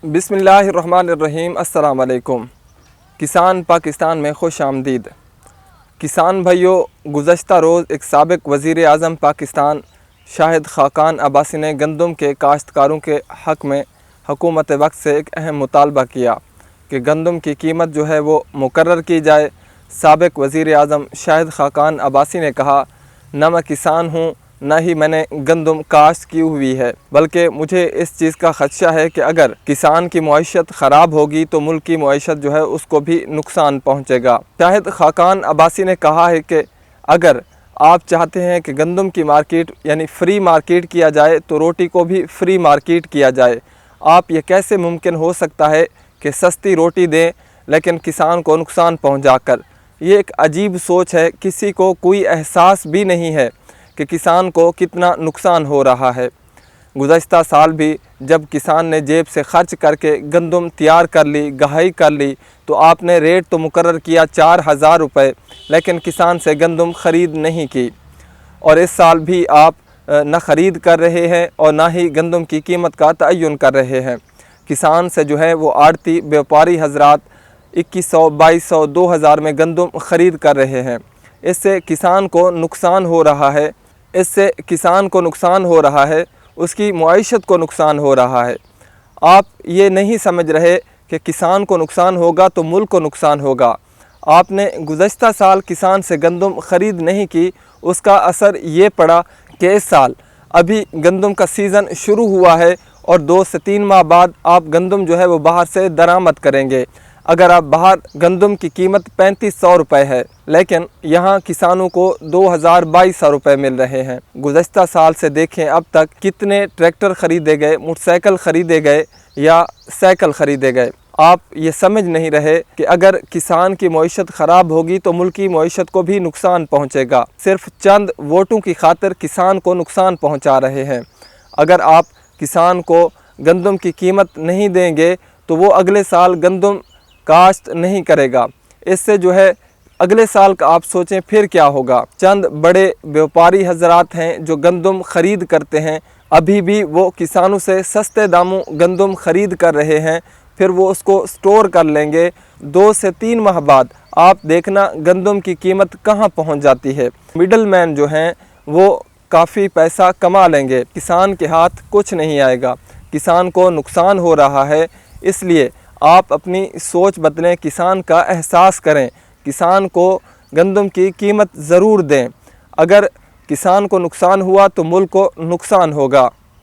बिस्मिल्लाहिर्रहमानिर्रहीम। अस्सलाम वालेकुम। किसान पाकिस्तान में खुश आमदीद। किसान भाइयों, गुज़श्ता रोज़ एक साबिक़ वज़ीर आज़म पाकिस्तान शाहिद खाकान अब्बासी ने गंदम के काश्तकारों के हक़ में हुकूमत वक्त से एक अहम मुतालबा किया कि गंदम की कीमत जो है वो मुकर्रर की जाए। साबिक़ वज़ीर आज़म शाहिद खाकान अब्बासी ने कहा, न मैं किसान हूँ न ही मैंने गंदम काश्त की हुई है, बल्कि मुझे इस चीज़ का ख़दशा है कि अगर किसान की मईशत ख़राब होगी तो मुल्क की मईशत जो है उसको भी नुकसान पहुँचेगा। शाहिद खाकान अब्बासी ने कहा है कि अगर आप चाहते हैं कि गंदम की मार्केट यानी फ्री मार्केट किया जाए तो रोटी को भी फ्री मार्केट किया जाए। आप ये कैसे मुमकिन हो सकता है कि सस्ती रोटी दें लेकिन किसान को नुकसान पहुँचाकर। ये एक अजीब सोच है। किसी को कोई एहसास भी नहीं है कि किसान को कितना नुकसान हो रहा है। गुज़श्ता साल भी जब किसान ने जेब से खर्च करके गंदम तैयार कर ली, गहाई कर ली, तो आपने रेट तो मुकर्रर किया 4000 रुपये, लेकिन किसान से गंदम ख़रीद नहीं की। और इस साल भी आप न ख़रीद कर रहे हैं और ना ही गंदम की कीमत का तयन कर रहे हैं। किसान से जो है वो आड़ती व्यापारी हजरात 2100, 2200, 2000 में गंदम ख़रीद कर रहे हैं। इससे किसान को नुकसान हो रहा है। उसकी मईशत को नुकसान हो रहा है। आप ये नहीं समझ रहे कि किसान को नुकसान होगा तो मुल्क को नुकसान होगा। आपने गुज़श्ता साल किसान से गंदम ख़रीद नहीं की, उसका असर ये पड़ा कि इस साल अभी गंदम का सीज़न शुरू हुआ है और 2 से 3 माह बाद आप गंदम जो है वो बाहर से दरामद करेंगे। अगर आप बाहर गंदम की कीमत 3500 रुपये है, लेकिन यहाँ किसानों को 2200 रुपये मिल रहे हैं। गुज़श्ता साल से देखें अब तक कितने ट्रैक्टर ख़रीदे गए, मोटरसाइकिल ख़रीदे गए या साइकिल ख़रीदे गए। आप ये समझ नहीं रहे कि अगर किसान की मईशत ख़राब होगी तो मुल्क की मईशत को भी नुकसान पहुँचेगा। सिर्फ चंद वोटों की खातिर किसान को नुकसान पहुँचा रहे हैं। अगर आप किसान को गंदम की कीमत नहीं देंगे तो वो अगले साल गंदम काश्त नहीं करेगा। इससे जो है अगले साल का आप सोचें फिर क्या होगा। चंद बड़े व्यापारी हजरात हैं जो गंदम ख़रीद करते हैं, अभी भी वो किसानों से सस्ते दामों गंदम ख़रीद कर रहे हैं, फिर वो उसको स्टोर कर लेंगे। 2 से 3 माह बाद आप देखना गंदम की कीमत कहाँ पहुँच जाती है। मिडल मैन जो हैं वो काफ़ी पैसा कमा लेंगे, किसान के हाथ कुछ नहीं आएगा। किसान को नुकसान हो रहा है, इसलिए आप अपनी सोच बदलें, किसान का एहसास करें, किसान को गंदम की कीमत ज़रूर दें। अगर किसान को नुकसान हुआ तो मुल्क को नुकसान होगा।